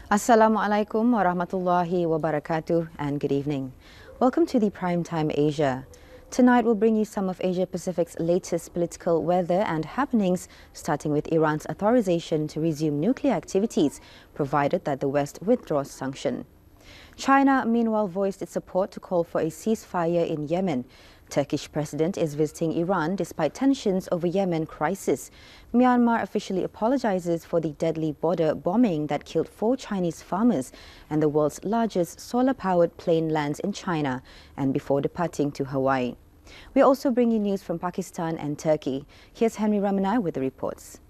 Assalamu alaikum wa rahmatullahi wa barakatuh and good evening. Welcome to the Primetime Asia. Tonight we'll bring you some of Asia Pacific's latest political weather and happenings, starting with Iran's authorization to resume nuclear activities, provided that the West withdraws sanction. China, meanwhile, voiced its support to call for a ceasefire in Yemen. Turkish president is visiting Iran despite tensions over Yemen crisis. Myanmar officially apologizes for the deadly border bombing that killed 4 Chinese farmers, and the world's largest solar-powered plane lands in China and before departing to Hawaii. We also bring you news from Pakistan and Turkey. Here's Henry Ramanai with the reports.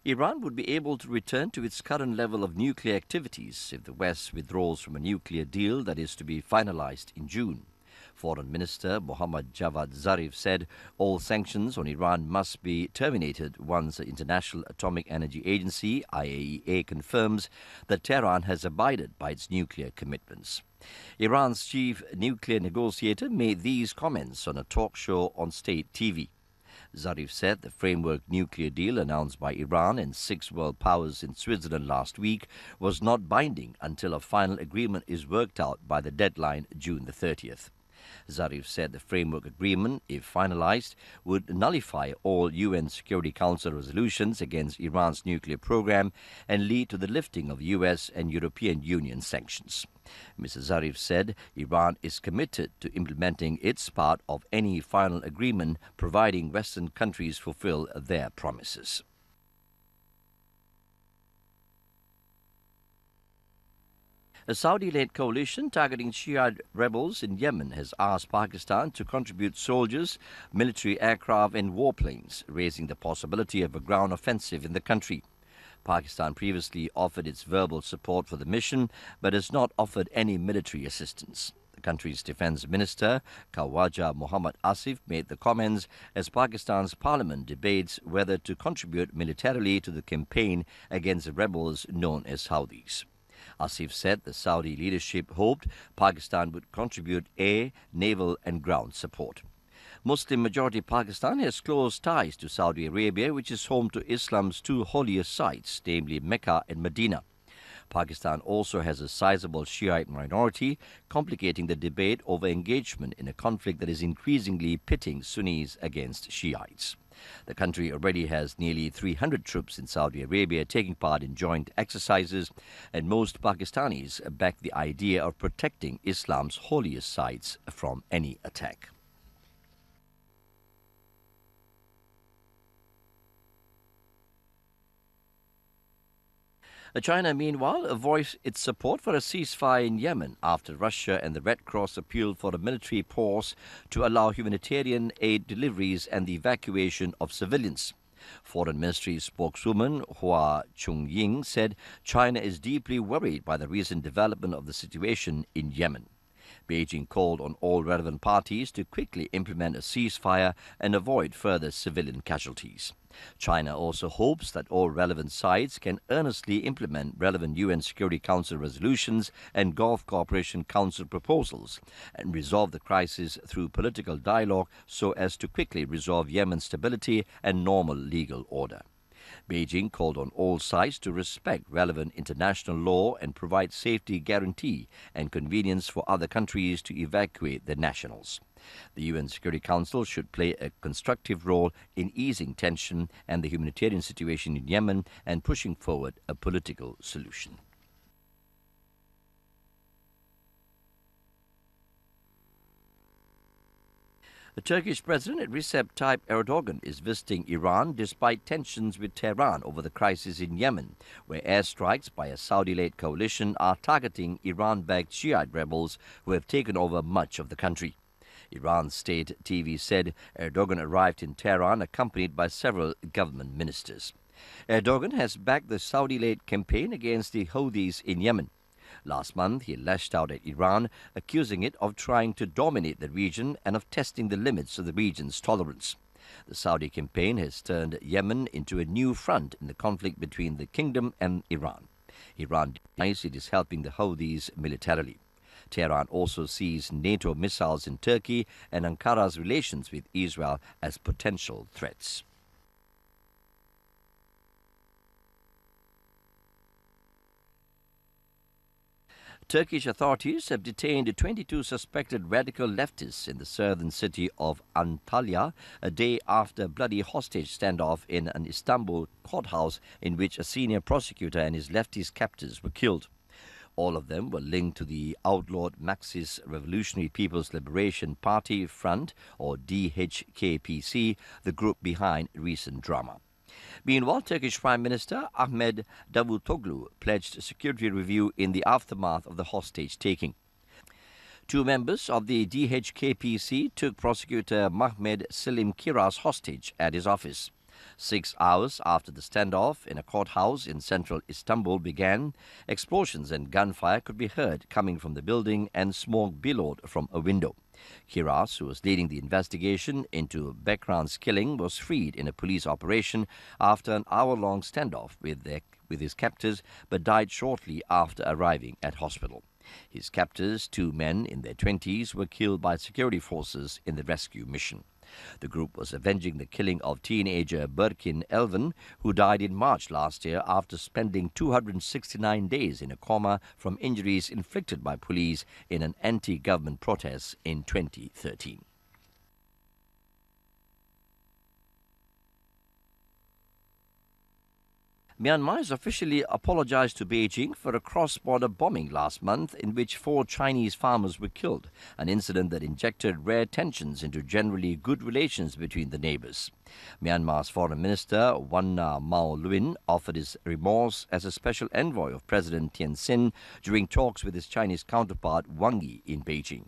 Iran would be able to return to its current level of nuclear activities if the West withdraws from a nuclear deal that is to be finalized in June. Foreign Minister Mohammad Javad Zarif said all sanctions on Iran must be terminated once the International Atomic Energy Agency, IAEA, confirms that Tehran has abided by its nuclear commitments. Iran's chief nuclear negotiator made these comments on a talk show on state TV. Zarif said the framework nuclear deal announced by Iran and 6 world powers in Switzerland last week was not binding until a final agreement is worked out by the deadline June the 30th. Zarif said the framework agreement, if finalized, would nullify all UN Security Council resolutions against Iran's nuclear program and lead to the lifting of US and European Union sanctions. Mr. Zarif said Iran is committed to implementing its part of any final agreement, providing Western countries fulfill their promises. A Saudi-led coalition targeting Shiite rebels in Yemen has asked Pakistan to contribute soldiers, military aircraft and warplanes, raising the possibility of a ground offensive in the country. Pakistan previously offered its verbal support for the mission, but has not offered any military assistance. The country's defense minister, Khawaja Muhammad Asif, made the comments as Pakistan's parliament debates whether to contribute militarily to the campaign against the rebels known as Houthis. Asif said the Saudi leadership hoped Pakistan would contribute air, naval and ground support. Muslim-majority Pakistan has close ties to Saudi Arabia, which is home to Islam's 2 holiest sites, namely Mecca and Medina. Pakistan also has a sizable Shiite minority, complicating the debate over engagement in a conflict that is increasingly pitting Sunnis against Shiites. The country already has nearly 300 troops in Saudi Arabia taking part in joint exercises, and most Pakistanis back the idea of protecting Islam's holiest sites from any attack. China, meanwhile, voiced its support for a ceasefire in Yemen after Russia and the Red Cross appealed for a military pause to allow humanitarian aid deliveries and the evacuation of civilians. Foreign Ministry spokeswoman Hua Chunying said China is deeply worried by the recent development of the situation in Yemen. Beijing called on all relevant parties to quickly implement a ceasefire and avoid further civilian casualties. China also hopes that all relevant sides can earnestly implement relevant UN Security Council resolutions and Gulf Cooperation Council proposals and resolve the crisis through political dialogue so as to quickly resolve Yemen's stability and normal legal order. Beijing called on all sides to respect relevant international law and provide safety guarantee and convenience for other countries to evacuate their nationals. The UN Security Council should play a constructive role in easing tension and the humanitarian situation in Yemen and pushing forward a political solution. The Turkish President Recep Tayyip Erdogan is visiting Iran despite tensions with Tehran over the crisis in Yemen, where airstrikes by a Saudi-led coalition are targeting Iran-backed Shiite rebels who have taken over much of the country. Iran's state TV said Erdogan arrived in Tehran accompanied by several government ministers. Erdogan has backed the Saudi-led campaign against the Houthis in Yemen. Last month, he lashed out at Iran, accusing it of trying to dominate the region and of testing the limits of the region's tolerance. The Saudi campaign has turned Yemen into a new front in the conflict between the kingdom and Iran. Iran denies it is helping the Houthis militarily. Tehran also sees NATO missiles in Turkey and Ankara's relations with Israel as potential threats. Turkish authorities have detained 22 suspected radical leftists in the southern city of Antalya a day after a bloody hostage standoff in an Istanbul courthouse in which a senior prosecutor and his leftist captors were killed. All of them were linked to the outlawed Marxist Revolutionary People's Liberation Party Front, or DHKPC, the group behind recent drama. Meanwhile, Turkish Prime Minister Ahmed Davutoglu pledged security review in the aftermath of the hostage-taking. Two members of the DHKPC took prosecutor Mahmed Selim Kiraz hostage at his office. 6 hours after the standoff in a courthouse in central Istanbul began, explosions and gunfire could be heard coming from the building and smoke billowed from a window. Kiraz, who was leading the investigation into Bekran's killing, was freed in a police operation after an hour-long standoff with his captors, but died shortly after arriving at hospital. His captors, 2 men in their 20s, were killed by security forces in the rescue mission. The group was avenging the killing of teenager Berkin Elvan, who died in March last year after spending 269 days in a coma from injuries inflicted by police in an anti-government protest in 2013. Myanmar has officially apologized to Beijing for a cross-border bombing last month in which 4 Chinese farmers were killed, an incident that injected rare tensions into generally good relations between the neighbors. Myanmar's Foreign Minister Wanna Maoluin offered his remorse as a special envoy of President Thein Sein during talks with his Chinese counterpart Wang Yi in Beijing.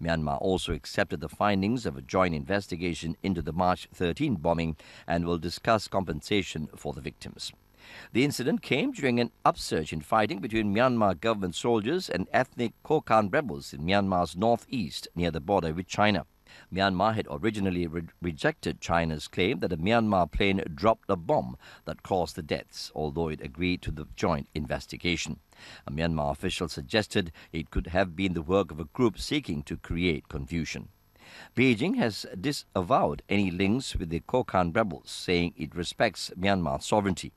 Myanmar also accepted the findings of a joint investigation into the March 13 bombing and will discuss compensation for the victims. The incident came during an upsurge in fighting between Myanmar government soldiers and ethnic Kokhan rebels in Myanmar's northeast near the border with China. Myanmar had originally rejected China's claim that a Myanmar plane dropped a bomb that caused the deaths, although it agreed to the joint investigation. A Myanmar official suggested it could have been the work of a group seeking to create confusion. Beijing has disavowed any links with the Kokhan rebels, saying it respects Myanmar's sovereignty.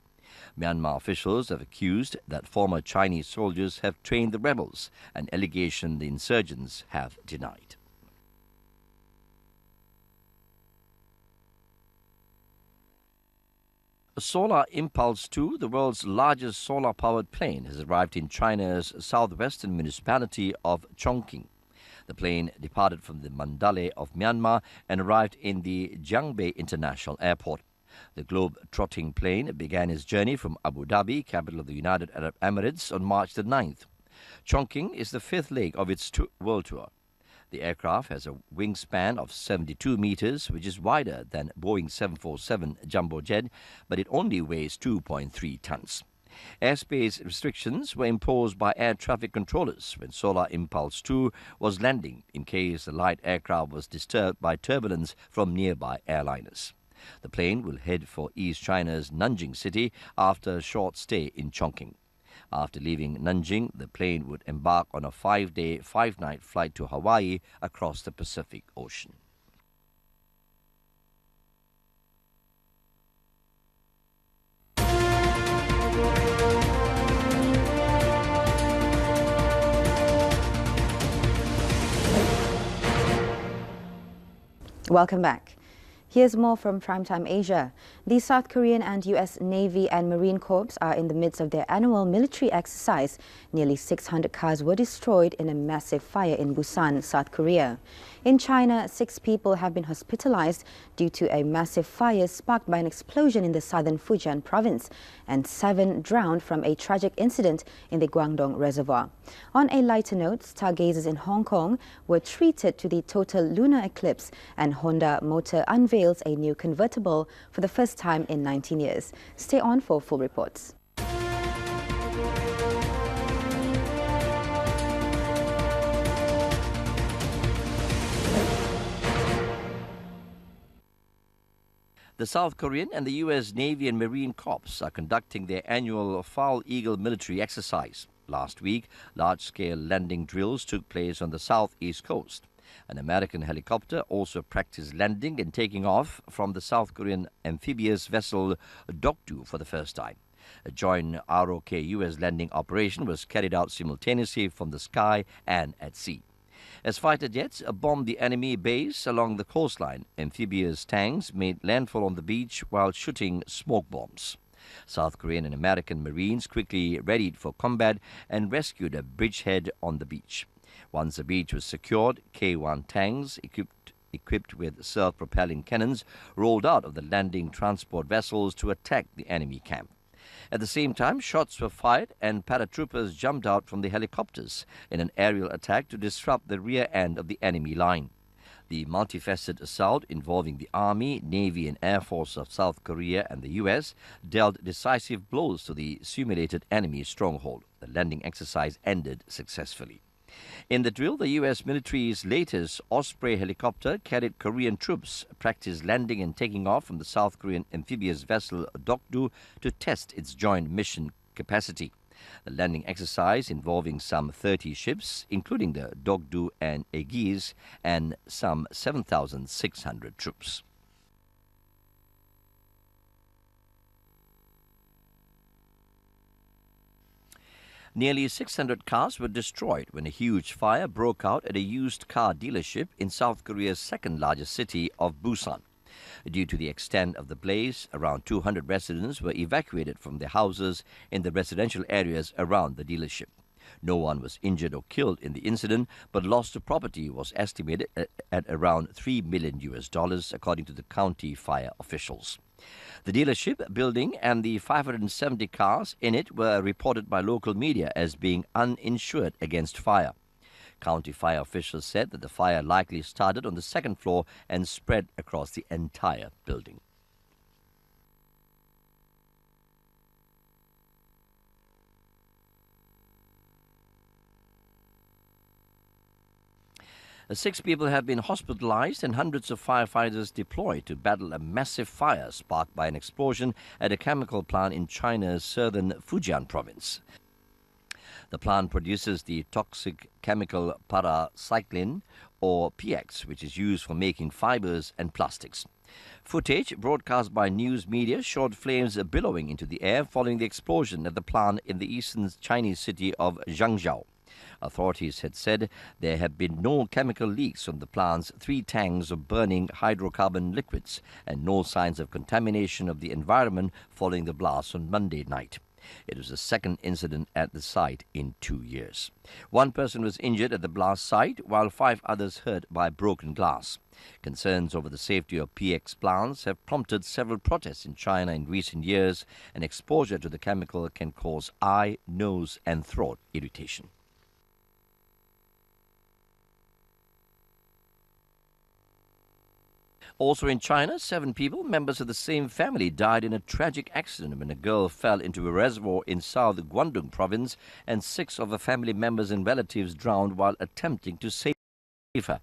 Myanmar officials have accused that former Chinese soldiers have trained the rebels, an allegation the insurgents have denied. Solar Impulse 2, the world's largest solar-powered plane, has arrived in China's southwestern municipality of Chongqing. The plane departed from the Mandalay of Myanmar and arrived in the Jiangbei International Airport. The globe-trotting plane began its journey from Abu Dhabi, capital of the United Arab Emirates, on March the 9th. Chongqing is the 5th leg of its world tour. The aircraft has a wingspan of 72 meters, which is wider than Boeing 747 jumbo jet, but it only weighs 2.3 tons. Airspace restrictions were imposed by air traffic controllers when Solar Impulse 2 was landing in case the light aircraft was disturbed by turbulence from nearby airliners. The plane will head for East China's Nanjing city after a short stay in Chongqing. After leaving Nanjing, the plane would embark on a 5-day, 5-night flight to Hawaii across the Pacific Ocean. Welcome back. Here's more from Primetime Asia. The South Korean and U.S. Navy and Marine Corps are in the midst of their annual military exercise. Nearly 600 cars were destroyed in a massive fire in Busan, South Korea. In China, 6 people have been hospitalized due to a massive fire sparked by an explosion in the southern Fujian province, and 7 drowned from a tragic incident in the Guangdong Reservoir. On a lighter note, stargazers in Hong Kong were treated to the total lunar eclipse, and Honda Motor unveils a new convertible for the first time in 19 years. Stay on for full reports. The South Korean and the U.S. Navy and Marine Corps are conducting their annual Foul Eagle military exercise. Last week, large-scale landing drills took place on the southeast coast. An American helicopter also practiced landing and taking off from the South Korean amphibious vessel Dokdo for the first time. A joint ROK-US landing operation was carried out simultaneously from the sky and at sea. As fighter jets bombed the enemy base along the coastline, amphibious tanks made landfall on the beach while shooting smoke bombs. South Korean and American Marines quickly readied for combat and rescued a bridgehead on the beach. Once the beach was secured, K-1 tanks equipped with self-propelling cannons rolled out of the landing transport vessels to attack the enemy camp. At the same time, shots were fired and paratroopers jumped out from the helicopters in an aerial attack to disrupt the rear end of the enemy line. The multifaceted assault involving the Army, Navy and Air Force of South Korea and the US dealt decisive blows to the simulated enemy stronghold. The landing exercise ended successfully. In the drill, the U.S. military's latest Osprey helicopter carried Korean troops, practiced landing and taking off from the South Korean amphibious vessel Dokdo to test its joint mission capacity. The landing exercise involving some 30 ships, including the Dokdo and Aegis, and some 7,600 troops. Nearly 600 cars were destroyed when a huge fire broke out at a used car dealership in South Korea's second-largest city of Busan. Due to the extent of the blaze, around 200 residents were evacuated from their houses in the residential areas around the dealership. No one was injured or killed in the incident, but loss to property was estimated at around $3 million, according to the county fire officials. The dealership building and the 570 cars in it were reported by local media as being uninsured against fire. County fire officials said that the fire likely started on the second floor and spread across the entire building. Six people have been hospitalized and hundreds of firefighters deployed to battle a massive fire sparked by an explosion at a chemical plant in China's southern Fujian province. The plant produces the toxic chemical paracycline, or PX, which is used for making fibers and plastics. Footage broadcast by news media showed flames billowing into the air following the explosion at the plant in the eastern Chinese city of Zhangzhou. Authorities had said there had been no chemical leaks from the plant's 3 tanks of burning hydrocarbon liquids and no signs of contamination of the environment following the blast on Monday night. It was the second incident at the site in 2 years. 1 person was injured at the blast site, while 5 others hurt by broken glass. Concerns over the safety of PX plants have prompted several protests in China in recent years, and exposure to the chemical can cause eye, nose and throat irritation. Also in China, 7 people, members of the same family, died in a tragic accident when a girl fell into a reservoir in South Guangdong province, and 6 of her family members and relatives drowned while attempting to save her.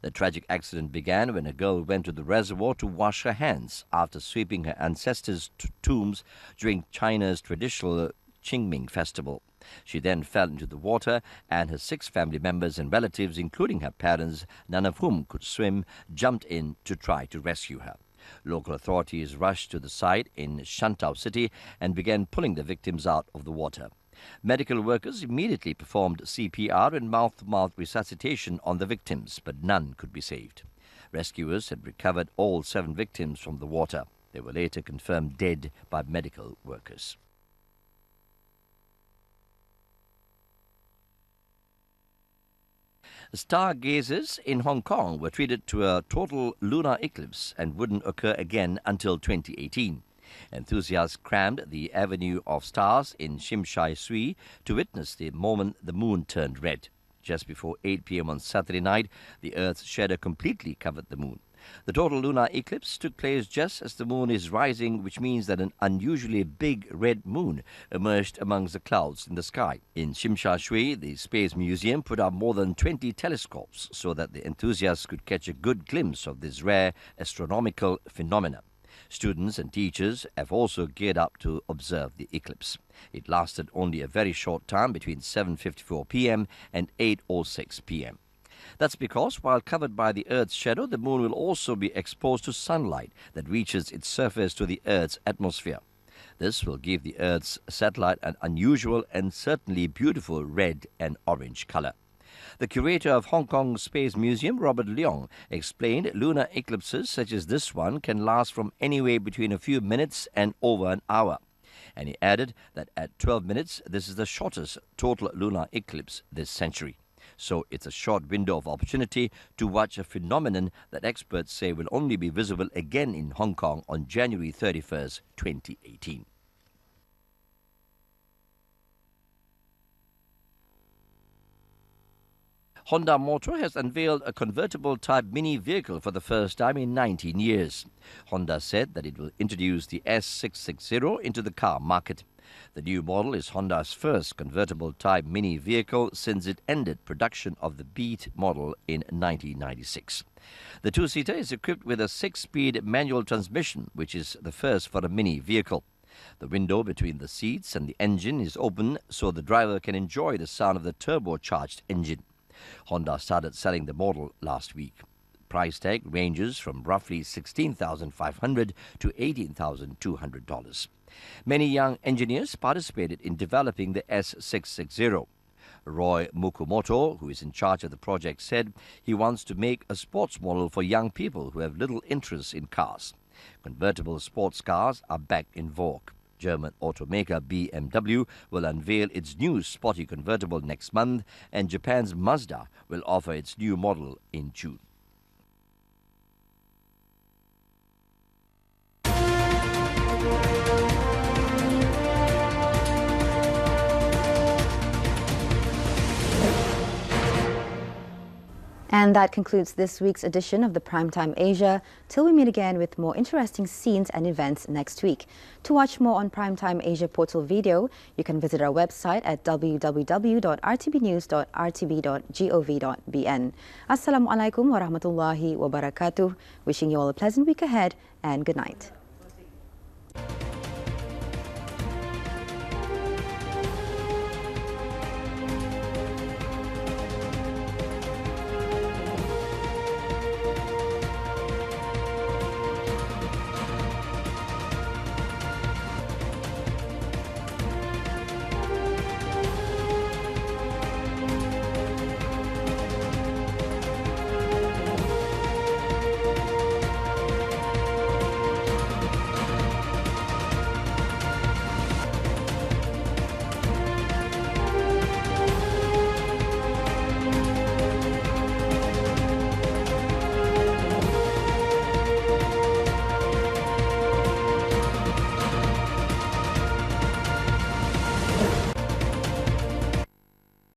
The tragic accident began when a girl went to the reservoir to wash her hands after sweeping her ancestors' tombs during China's traditional Qingming festival. She then fell into the water, and her 6 family members and relatives, including her parents, none of whom could swim, jumped in to try to rescue her. Local authorities rushed to the site in Shantao City and began pulling the victims out of the water. Medical workers immediately performed CPR and mouth-to-mouth resuscitation on the victims, but none could be saved. Rescuers had recovered all 7 victims from the water. They were later confirmed dead by medical workers. Stargazers in Hong Kong were treated to a total lunar eclipse and wouldn't occur again until 2018. Enthusiasts crammed the Avenue of Stars in Shim Shai Tsui to witness the moment the moon turned red. Just before 8 p.m. on Saturday night, the Earth's shadow completely covered the moon. The total lunar eclipse took place just as the moon is rising, which means that an unusually big red moon emerged amongst the clouds in the sky. In Shim Shai Tsui, the Space Museum put up more than 20 telescopes so that the enthusiasts could catch a good glimpse of this rare astronomical phenomenon. Students and teachers have also geared up to observe the eclipse. It lasted only a very short time between 7:54 p.m. and 8:06 p.m. That's because while covered by the Earth's shadow, the moon will also be exposed to sunlight that reaches its surface to the Earth's atmosphere. This will give the Earth's satellite an unusual and certainly beautiful red and orange color. The curator of Hong Kong Space Museum, Robert Leong, explained lunar eclipses such as this one can last from anywhere between a few minutes and over an hour. And he added that at 12 minutes, this is the shortest total lunar eclipse this century. So it's a short window of opportunity to watch a phenomenon that experts say will only be visible again in Hong Kong on January 31st, 2018. Honda Motor has unveiled a convertible type mini vehicle for the first time in 19 years. Honda said that it will introduce the S660 into the car market. The new model is Honda's first convertible type mini vehicle since it ended production of the Beat model in 1996. The two-seater is equipped with a 6-speed manual transmission, which is the first for a mini vehicle. The window between the seats and the engine is open so the driver can enjoy the sound of the turbocharged engine. Honda started selling the model last week. Price tag ranges from roughly $16,500 to $18,200. Many young engineers participated in developing the S660. Roy Mukumoto, who is in charge of the project, said he wants to make a sports model for young people who have little interest in cars. Convertible sports cars are back in vogue. German automaker BMW will unveil its new sporty convertible next month, and Japan's Mazda will offer its new model in June. And that concludes this week's edition of the Primetime Asia. Till we meet again with more interesting scenes and events next week. To watch more on Primetime Asia portal video, you can visit our website at www.rtbnews.rtb.gov.bn. Assalamualaikum warahmatullahi wabarakatuh. Wishing you all a pleasant week ahead and good night.